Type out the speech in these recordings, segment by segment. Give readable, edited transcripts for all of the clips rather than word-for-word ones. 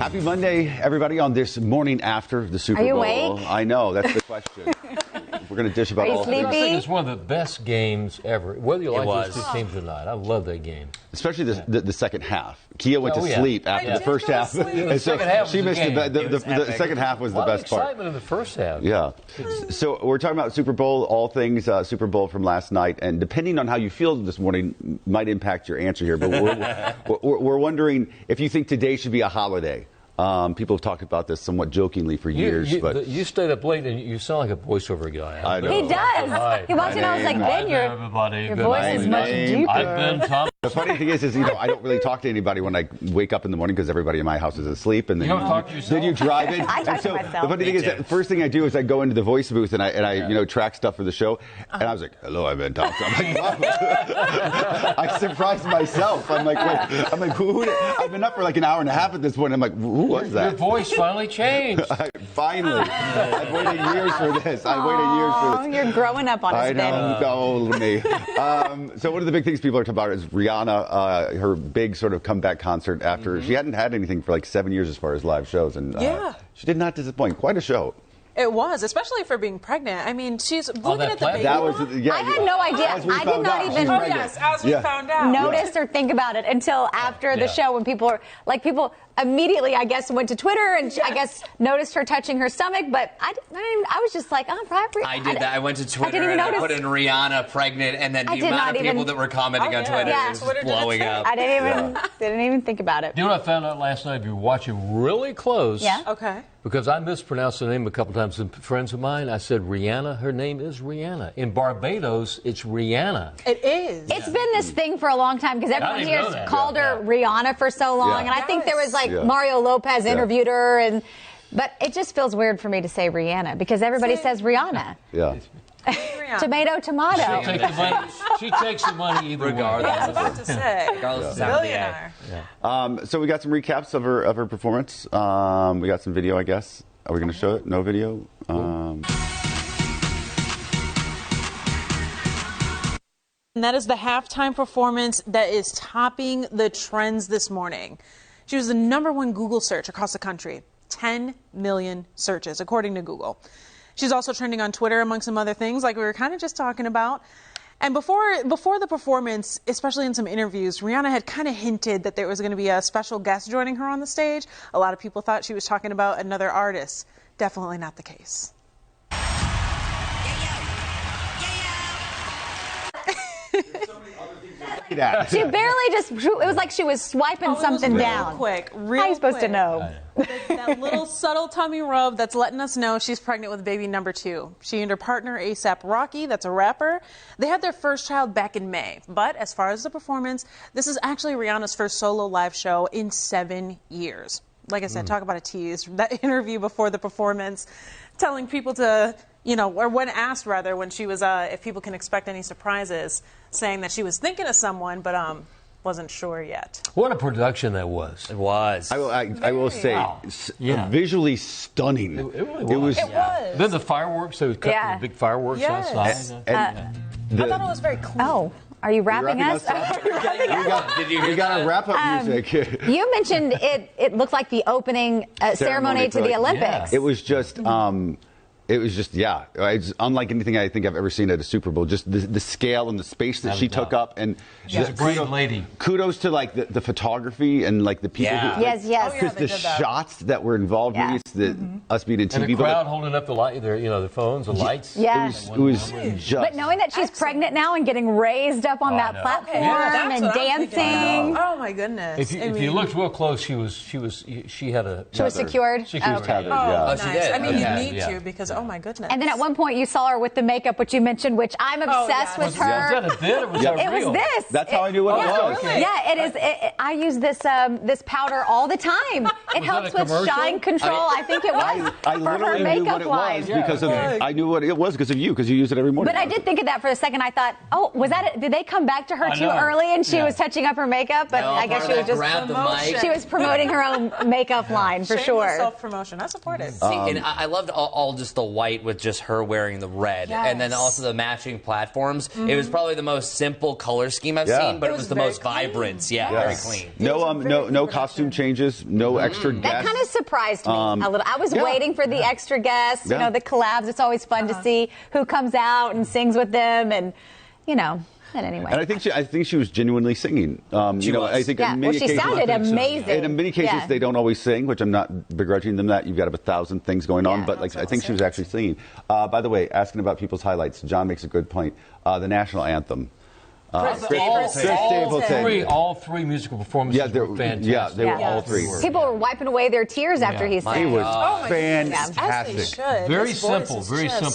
Happy Monday, everybody, on this morning after the Super Bowl. Are you awake? I know, that's the question. We're going to dish about all sleepy? things. I think it's one of the best games ever, whether you like those two teams or not. I love that game. Especially the second half. Kia went to sleep after the first half. The second half she missed the second half was the best part. Excitement in the first half. Yeah. So we're talking about Super Bowl, all things Super Bowl from last night, and depending on how you feel this morning might impact your answer here. But we're wondering if you think today should be a holiday. People have talked about this somewhat jokingly for years. But you stayed up late and you sound like a voiceover guy. I know. He does. He walked in and I was like, Ben, your voice is much deeper. I've been Tom. The funny thing is, I don't really talk to anybody when I wake up in the morning because everybody in my house is asleep. And then You don't talk to yourself? Then you drive in. I talk to myself. The funny thing is, that the first thing I do is I go into the voice booth and I track stuff for the show. And I was like, hello, I'm Ben Thompson. I'm like, wow. I surprised myself. I'm like, wait. I'm like, who? I've been up for like an hour and a half at this point. I'm like, who was that? Your voice finally changed. Finally. I've waited years for this. I waited years for this. You're growing up on us, I know. Oh, me. So one of the big things people are talking about is Rihanna, her big sort of comeback concert after she hadn't had anything for like 7 years as far as live shows, and she did not disappoint. Quite a show. It was, especially for being pregnant. I mean, she's looking at the baby. That was, I had no idea. I did not even as we found out. notice or think about it until after the show, when people immediately, I guess, went to Twitter and I guess noticed her touching her stomach. But I was just like, oh, probably. I did that. I went to Twitter and I put in Rihanna pregnant, and then the amount of people that were commenting on Twitter was blowing up. I didn't even think about it. You know what I found out last night? If you're watching really close. Yeah. Okay. Because I mispronounced the name a couple times. And friends of mine, I said Rihanna. Her name is Rihanna. In Barbados, it's Rihanna. It is. It's been this thing for a long time because everyone here has called her Rihanna for so long. And I think there was Mario Lopez interviewed her. But it just feels weird for me to say Rihanna because everybody says Rihanna. Yeah. Tomato. She takes the money either regardless. I was about to say. Regardless of Billionaire. So we got some recaps of her performance. We got some video, I guess. Are we going to show it? No video? And that is the halftime performance that is topping the trends this morning. She was the #1 Google search across the country. 10 million searches, according to Google. She's also trending on Twitter, among some other things, like we were kind of just talking about. And before the performance, especially in some interviews, Rihanna had kind of hinted that there was going to be a special guest joining her on the stage. A lot of people thought she was talking about another artist. Definitely not the case. She barely it was like she was swiping something down. Real How are you supposed to know? That little subtle tummy rub that's letting us know she's pregnant with baby #2. She and her partner, A$AP Rocky, that's a rapper, they had their first child back in May. But as far as the performance, this is actually Rihanna's first solo live show in 7 years. Like I said, talk about a tease. That interview before the performance, telling people to, or when asked rather, when she was, if people can expect any surprises, saying that she was thinking of someone, but wasn't sure yet. What a production that was. It was. I will say, visually stunning. It really was. It was. Then the fireworks, they cut the big fireworks outside. I thought it was very clean. Oh. Are you wrapping us? We got our wrap-up music. You mentioned it looked like the opening ceremony to the Olympics. It was just... It's unlike anything I think I've ever seen at a Super Bowl. Just the scale and the space that she took up, and she's a great lady. Kudos to the photography and the people. Yes. Because the shots that were involved in us being in TV, and the crowd holding up their phones, the lights. Yes. It was just. But knowing that she's pregnant now and getting raised up on that platform and dancing. Oh my goodness! If you looked real close, she was secured. She was tethered. Oh, she nice. did. I mean, you need to because. Oh my goodness. And then at one point you saw her with the makeup, which you mentioned, which I'm obsessed with her. Was that a bit or was that real? It was this. That's how I knew what it was. Really? Yeah, it is. I use this powder all the time. It helps with shine control. I think it was I for her literally knew what makeup it line. was because I knew what it was because of you, because you use it every morning. But I did think of that for a second. I thought, oh, was that it? Did they come back to her too early and she was touching up her makeup? But I guess she was just she was promoting her own makeup line for sure. Self-promotion. I support it. And I loved all just the white with just her wearing the red. Yes. And then also the matching platforms. It was probably the most simple color scheme I've seen, but it was the most vibrant. Yeah, very clean. No costume changes, no extra guests. That kind of surprised me a little. I was waiting for the extra guests, you know, the collabs. It's always fun to see who comes out and sings with them, and you know. But anyway, and I think she was genuinely singing. You know, I think in many she sounded amazing. And in many cases, they don't always sing, which I'm not begrudging them that. You've got to have 1,000 things going on, but like I think she was actually singing. By the way, asking about people's highlights, John makes a good point. The national anthem. Chris Stapleton. All three musical performances were fantastic. Yeah, they were all three. People were wiping away their tears after he sang. He was fantastic. Very simple.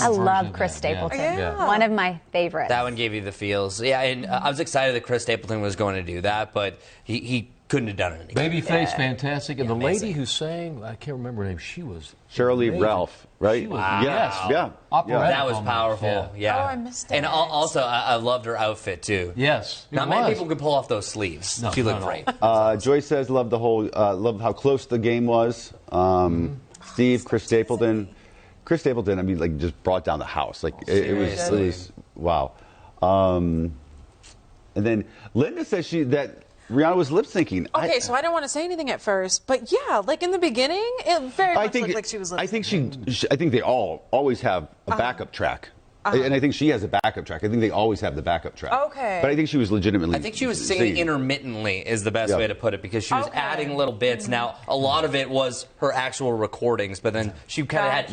I love Chris Stapleton. One of my favorites. That one gave you the feels. Yeah, and I was excited that Chris Stapleton was going to do that, but he couldn't have done it. Babyface, fantastic. And the lady who sang, I can't remember her name, she was Cheryl Lee Ralph, right? Yes. Yeah. That was powerful. Yeah. Oh, I missed it. And also, I loved her outfit, too. Yes. Not many people can pull off those sleeves. She looked great. Joyce says, loved how close the game was. Steve, Chris Stapleton. Chris Stapleton, I mean, like, just brought down the house. Like, it was wow. And then Linda says that Rihanna was lip syncing. Okay, so I don't want to say anything at first, but yeah, like in the beginning, it very much looked like she was lip syncing. I think they always have a backup track. And I think she has a backup track. I think they always have the backup track. Okay. But I think she was legitimately. I think she was singing intermittently is the best way to put it, because she was adding little bits. Now, a lot of it was her actual recordings, but then she kind of had.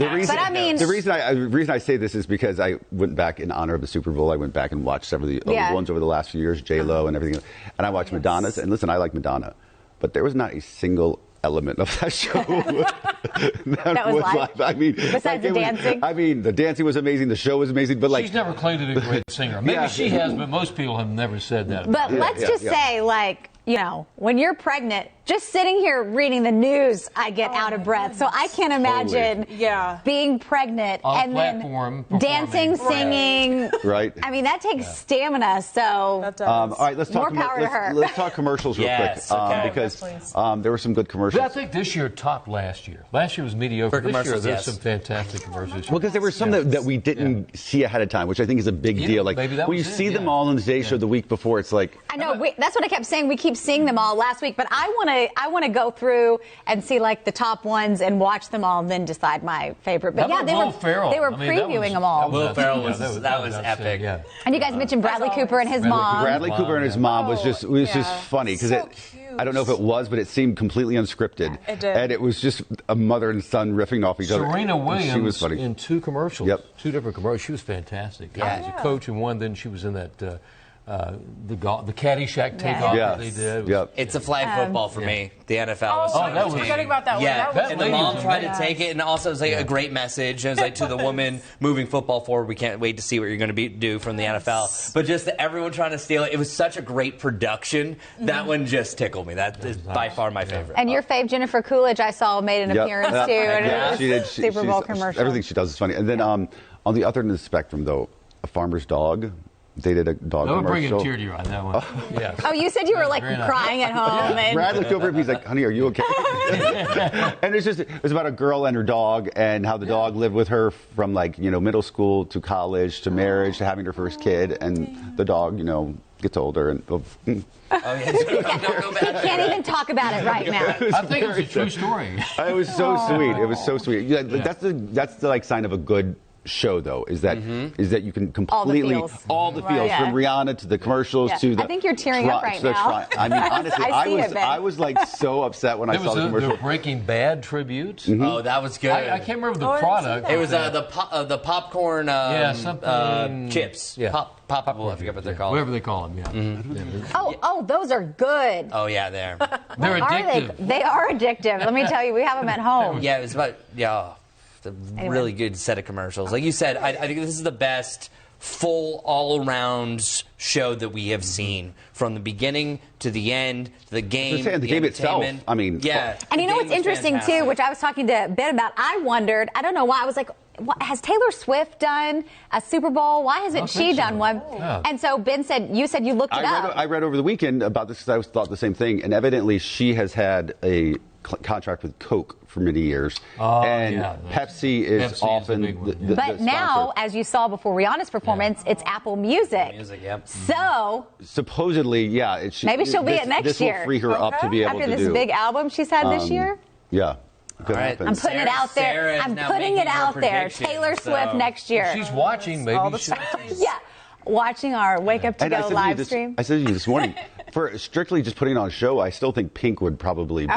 The reason I say this is because I went back in honor of the Super Bowl. I went back and watched several of the ones over the last few years, J-Lo and everything, and I watched Madonna's. And listen, I like Madonna, but there was not a single element of that show that was live. I mean, besides the dancing. I mean, the dancing was amazing. The show was amazing. But like, she's never claimed to be a great singer. Maybe she has, but most people have never said that. But let's just say, like, you know, when you're pregnant, just sitting here reading the news, I get out of breath. So I can't imagine being pregnant and then dancing, singing. Right. I mean, that takes stamina. So that does. All right, let's talk. More power to her. Let's talk commercials real quick because there were some good commercials. But I think this year topped last year. Last year was mediocre. This year there's some fantastic commercials. Well, because there were some that we didn't see ahead of time, which I think is a big deal. Like when you see them all on the Today Show the week before, it's like I know that's what I kept saying. We keep seeing them all last week, but I want to go through and see like the top ones and watch them all and then decide my favorite. But they were previewing them all. Will Ferrell was epic. Yeah. And you guys mentioned Bradley Cooper and his mom. Bradley Cooper and his mom was just funny because I don't know if it was, but it seemed completely unscripted. It did. And it was just a mother and son riffing off each other. Serena Williams she was funny. in 2 commercials. Yep. 2 different commercials. She was fantastic. She was a coach in one, then she was in that the Caddyshack takeoff that they did. It's a flag football for me. The NFL was I was forgetting about that one. And the mom tried to take it, and also it was like a great message. It was like to the woman moving football forward, we can't wait to see what you're going to do from the NFL. But just everyone trying to steal it. It was such a great production. That one just tickled me. That is by far my favorite. And your fave, Jennifer Coolidge, I saw made an appearance too. And she did. Super Bowl commercial. Everything she does is funny. And then on the other end of the spectrum, though, A Farmer's Dog. They did a dog commercial. Bring a tear to your eye, that one. Oh, you said you were like crying at home. And Brad looked over at me, he's like, honey, are you okay? And it was about a girl and her dog and how the dog lived with her from like, middle school to college to marriage to having her first kid. And the dog, gets older and... You can't even talk about it right now. I think it's a true story. It was so sweet. It was so sweet. Yeah, that's the like sign of a good show, though, is that you can completely all the feels from Rihanna to the commercials to the. I think you're tearing up right now. I mean, honestly, I was like so upset when I saw the commercial. The Breaking Bad tribute. Oh, that was good. I can't remember the product. It was the popcorn chips. Yeah. Popcorn. I forget what they're called. Whatever they call them. Yeah. Oh, those are good. Oh yeah, they're addictive. They are addictive. Let me tell you, we have them at home. Yeah, it was about a really good set of commercials. Like you said, I think this is the best full all-around show that we have seen from the beginning to the end, to the game, the game itself. I mean, yeah. And you know what's interesting too, which I was talking to Ben about. I wondered. I don't know why. I was like, has Taylor Swift done a Super Bowl? Why hasn't she done one? Yeah. And so Ben said, you said you looked it up. I read over the weekend about this because I thought the same thing. And evidently, she has had a contract with Coke for many years. Oh, and yeah. Pepsi is often the But now, as you saw before Rihanna's performance, it's Apple Music. Yep. So supposedly, yeah. Maybe she'll be it next year. This will free her up to be able after to this big album she's had this year. Yeah. All right. I'm putting it out there. I'm putting it out there. Taylor Swift next year. She's watching. Maybe she'll. Yeah. Watching our Wake Up to Go live stream. I said to you this morning, for strictly just putting on a show, I still think Pink would probably be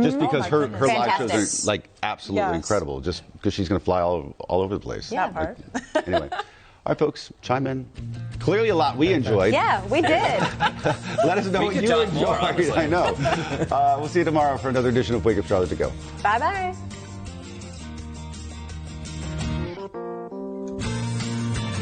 just because her live shows are like absolutely incredible, just because she's going to fly all over the place. Yeah. Anyway. All right, folks, chime in. Clearly a lot we enjoyed. Yeah, we did. Let us know what you enjoyed. I know. We'll see you tomorrow for another edition of Wake Up Charlotte to Go. Bye-bye.